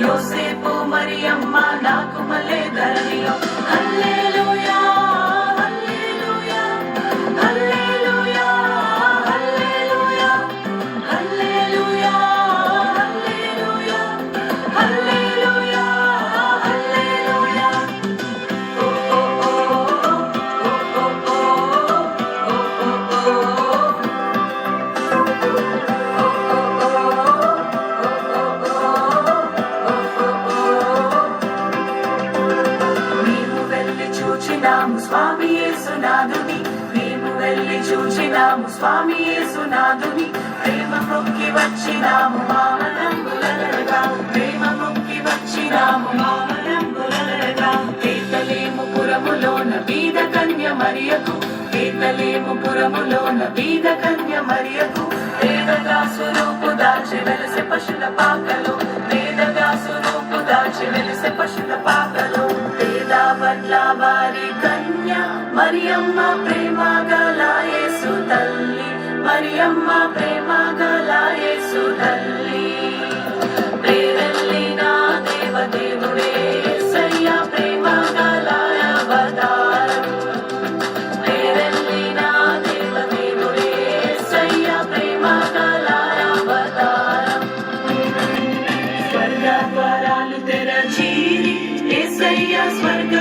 యోసేపు మరియమ్మ నాకు మళ్ళీ ధరణిలో హల్లెలూయా హల్లెలూయా హల్లెలూయా హల్లెలూయా హల్లెలూయా హల్లెలూయా హల్లెలూయా హల్లెలూయా ఓ ఓ ఓ ఓ చూచినాము స్వామి యేసునాథుని మేము వెళ్ళి చూచినాము స్వామి యేసునాథుని ప్రేమ మొక్కి వచ్చినాము మామనంబులరగా ప్రేమ మొక్కి వచ్చినాము మామనంబులరగా బేతలేము పురములోన బీద కన్య మరియకు బేతలేము పురములోన బీద కన్య మరియకు పేదగా స్వరూపు దాచి వెలసె పశుల పాకలో పేదగా స్వరూపు దాచి వెలసె పశుల పాకలో పట్ల వారి కన్య మరియమ్మ ప్రేమ గల యేసు తల్లి మరియమ్మ ప్రేమ గల యేసు తల్లి ప్రేరెల్లిన దేవదేవుడే యేసయ్య ప్రేమ గల అవతారం ప్రేరెల్లిన దేవదేవుడే యేసయ్య ప్రేమ గల అవతారం స్వర్గ ద్వారాలు తెరచి యేసయ్య స్వర్గ